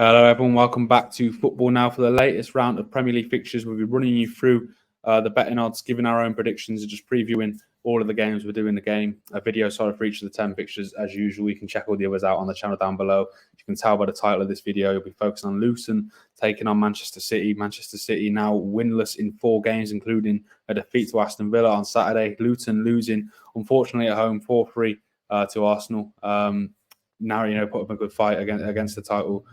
Hello, everyone. Welcome back to Football Now for the latest round of Premier League fixtures. We'll be running you through the betting odds, giving our own predictions, and just previewing all of the games. We're doing a video for each of the 10 fixtures as usual. You can check all the others out on the channel down below. You can tell by the title of this video, you'll be focusing on Luton taking on Manchester City. Manchester City now winless in 4 games, including a defeat to Aston Villa on Saturday. Luton losing, unfortunately, at home 4-3 to Arsenal. Now, put up a good fight against the title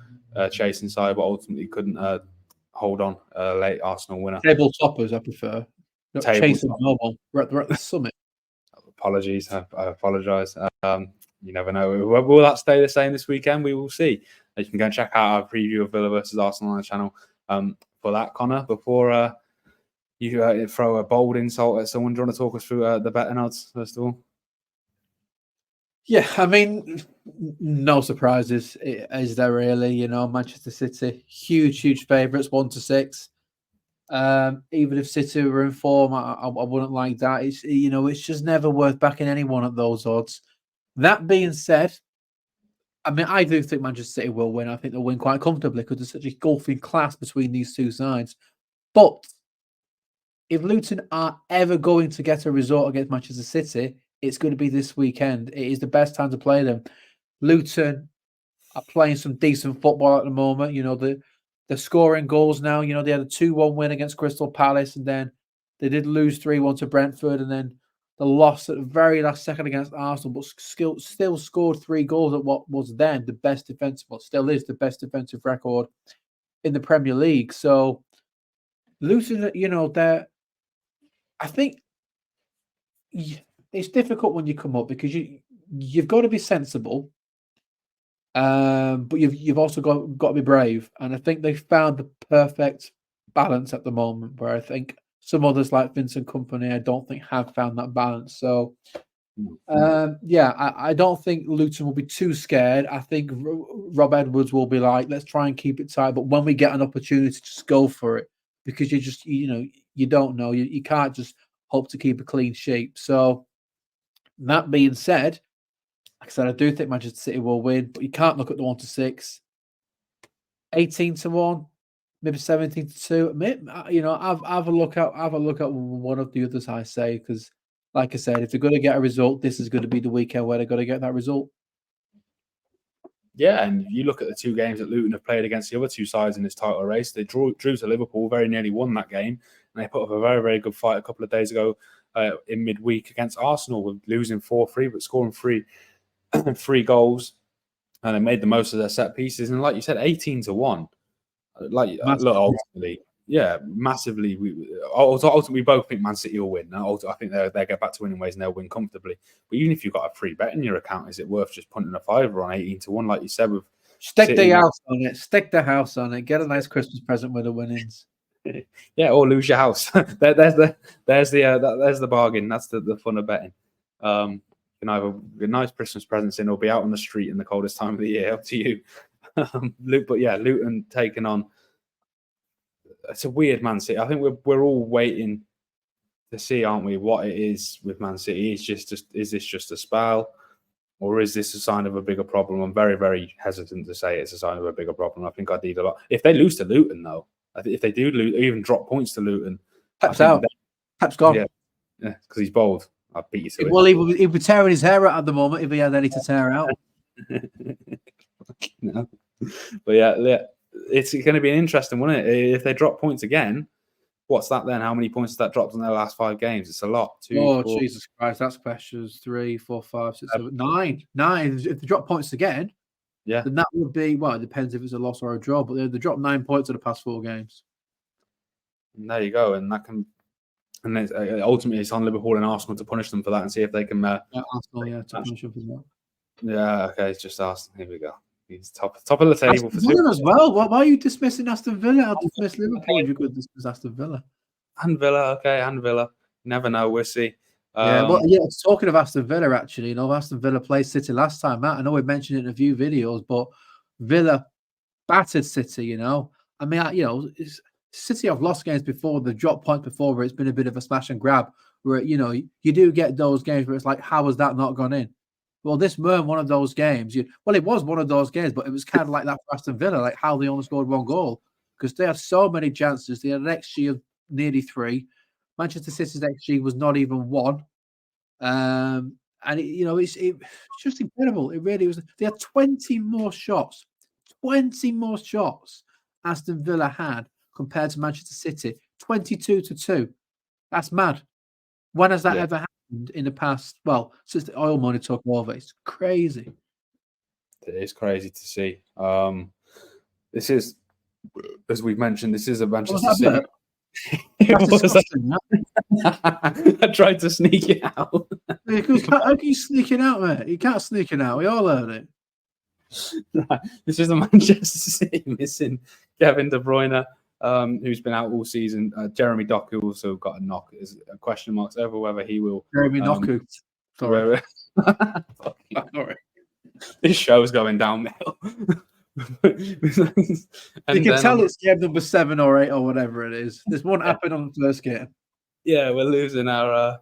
chasing side, but ultimately couldn't hold on. Late Arsenal winner. Table toppers, I prefer. Not chasing normal. We're at the summit. Apologies. I apologise. You never know. Will that stay the same this weekend? We will see. You can go and check out our preview of Villa versus Arsenal on the channel for that, Connor. Before you throw a bold insult at someone, do you want to talk us through the betting odds, first of all? Yeah, I mean, no surprises, is there really? Manchester City, huge favourites, 1-6. Even if City were in form, I wouldn't like that. It's just never worth backing anyone at those odds. That being said, I mean, I do think Manchester City will win. I think they'll win quite comfortably because there's such a gulfing class between these two sides. But if Luton are ever going to get a result against Manchester City, it's going to be this weekend. It is the best time to play them. Luton are playing some decent football at the moment. They're scoring goals now. They had a 2-1 win against Crystal Palace, and then they did lose 3-1 to Brentford, and then the loss at the very last second against Arsenal, but still scored 3 goals at what was then the best defensive, well, still is the best defensive record in the Premier League. So Luton, I think it's difficult when you come up because you've got to be sensible, but you've also got to be brave. And I think they've found the perfect balance at the moment, where I think some others like Vincent Kompany, I don't think have found that balance. So, I don't think Luton will be too scared. I think Rob Edwards will be like, let's try and keep it tight. But when we get an opportunity, just go for it, because you don't know. You can't just hope to keep a clean sheet. So, that being said, like I said, I do think Manchester City will win, but you can't look at the 1-6. 18-1, maybe 17-2. Have a look at one of the others, I say, because, like I said, if they're going to get a result, this is going to be the weekend where they're going to get that result. Yeah, and you look at the 2 games that Luton have played against the other 2 sides in this title race. They drew to Liverpool, very nearly won that game, and they put up a very, very good fight a couple of days ago in midweek against Arsenal, with losing 4-3 but scoring 3 goals, and they made the most of their set pieces. And like you said, 18-1, look, ultimately, yeah, massively. Ultimately, we both think Man City will win. I think they'll get back to winning ways and they'll win comfortably. But even if you've got a free bet in your account, is it worth just punting a fiver on 18-1, like you said? With stick the house on it. Stick the house on it. Get a nice Christmas present with the winnings. Yeah, or lose your house. there's the bargain. That's the fun of betting. You can either get nice Christmas presents in or be out on the street in the coldest time of the year. Up to you. But yeah, Luton taking on. It's a weird Man City. I think we're all waiting to see, aren't we, what it is with Man City? Is this just a spell, or is this a sign of a bigger problem? I'm very, very hesitant to say it's a sign of a bigger problem. I think I'd need a lot. If they lose to Luton, though, if they do lose, even drop points to Luton, Pep's out. Pep's gone. Yeah, because he's bold. I'll beat you to it. Well, he'd be tearing his hair out at the moment if he had any to tear out. No. But yeah, it's going to be an interesting one, isn't it? If they drop points again, what's that then? How many points has that dropped in their last 5 games? It's a lot. 2, 4. Jesus Christ, that's questions. 3, 4, 5, 6, 7, 9. 9. If they drop points again, then that would be, well, it depends if it's a loss or a draw, but they dropped 9 points in the past 4 games. And there you go, and that can. And ultimately, it's on Liverpool and Arsenal to punish them for that and see if they can. Arsenal, to punish them for that. Yeah, okay, it's just Arsenal. Here we go. He's top of the table for Villa as well. Why are you dismissing Aston Villa? I'll dismiss Liverpool if you could dismiss Aston Villa. And Villa, okay, and Villa. Never know. We'll see. Talking of Aston Villa, actually, Aston Villa played City last time, Matt. I know we mentioned it in a few videos, but Villa battered City. I mean, City have lost games before, the drop points before, where it's been a bit of a smash and grab. Where you do get those games where it's like, how has that not gone in? Well, this weren't one of those games. Well, it was one of those games, but it was kind of like that for Aston Villa, like how they only scored 1 goal because they had so many chances. They had an XG of nearly 3. Manchester City's XG was not even 1. And it's just incredible. It really was. They had 20 more shots. 20 more shots Aston Villa had compared to Manchester City. 22-2. That's mad. When has that ever happened in the past? Well, since the oil money took over, it's crazy. It is crazy to see. This is, as we've mentioned, this is a Manchester City. I tried to sneak it out. How can you sneak it out, mate? You can't sneak it out. We all heard it. This is a Manchester City missing Kevin De Bruyne, who's been out all season. Jeremy Doku also got a knock. There's question marks over whether he will. Jeremy Doku. Sorry. Sorry. This show's going downhill. You can tell it's game number 7 or 8 or whatever it is. This won't happen on the first game. Yeah, we're losing our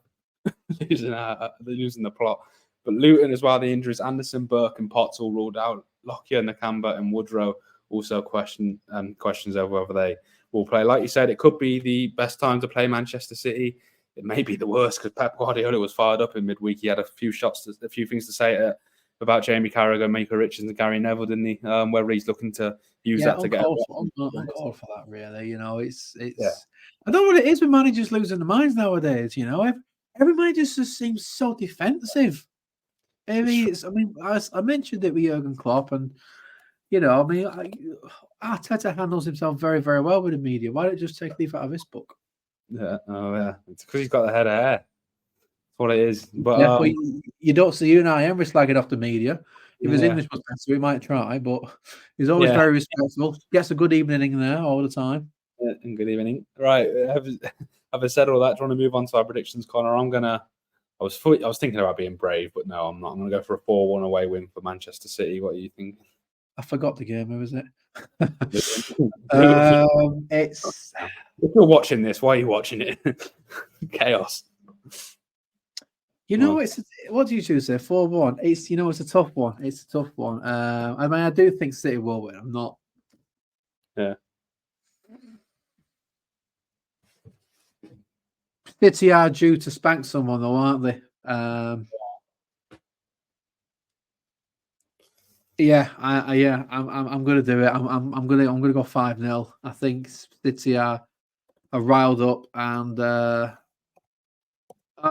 losing the plot. But Luton as well, the injuries. Anderson, Burke, and Potts all ruled out. Lockyer, Nakamba, and Woodrow also questions over whether they will play. Like you said, it could be the best time to play Manchester City. It may be the worst because Pep Guardiola was fired up in midweek. He had a few things to say about Jamie Carragher, Micah Richards, and Gary Neville, didn't he? Whether he's looking to use that to get. I'm called for that, really. It's. I don't know what it is with managers losing their minds nowadays. Every manager just seems so defensive. I mentioned it with Jurgen Klopp, and Arteta handles himself very, very well with the media. Why don't you just take a leaf out of this book? Yeah, it's because he's got the head of hair. That's what it is. But but you don't see Unai Emery slagging off the media. If his English was better, we might try. But he's always very respectful. Gets a good evening in there all the time. Yeah, and good evening. Right, having said all that, do you want to move on to our predictions, Connor? I was thinking about being brave, but no, I'm not. I'm going to go for a 4-1 away win for Manchester City. What do you think? I forgot the game. Who was it? It's. If you're watching this, why are you watching it? Chaos. What do you choose there? 4-1. It's a tough one. It's a tough one. I do think City will win. I'm not. Yeah. City are due to spank someone, though, aren't they? I'm going to do it. I'm going to go 5-0. I think City are riled up, and I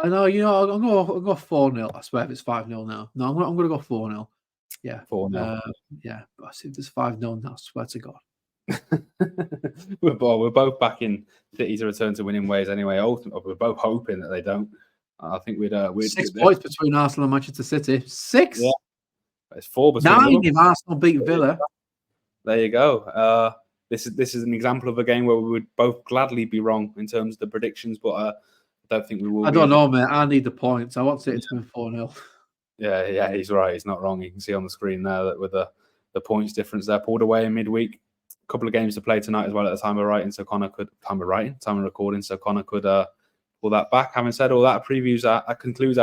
know. I'll go 4-0. I swear, if it's 5-0 now. No, I'm going to go 4-0. Yeah, 4-0. Yeah, but if there's 5-0 now, I swear to God. We're both backing City to return to winning ways anyway. We're both hoping that they don't. I think we'd 6 points between Arsenal and Manchester City. 6. Yeah. It's 4 between 9 if Arsenal beat Villa. There you go. This is an example of a game where we would both gladly be wrong in terms of the predictions, but I don't think we will. I don't know, mate. I need the points. I want City to win 4-0. Yeah, he's right. He's not wrong. You can see on the screen there that with the points difference there, pulled away in midweek. A couple of games to play tonight as well at the time of recording, so Connor could pull that back. Having said all that, concludes our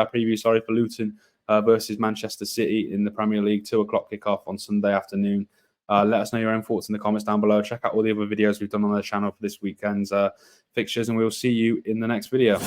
preview. For Luton versus Manchester City in the Premier League, 2:00 kickoff on Sunday afternoon. Let us know your own thoughts in the comments down below. Check out all the other videos we've done on the channel for this weekend's fixtures, and we'll see you in the next video.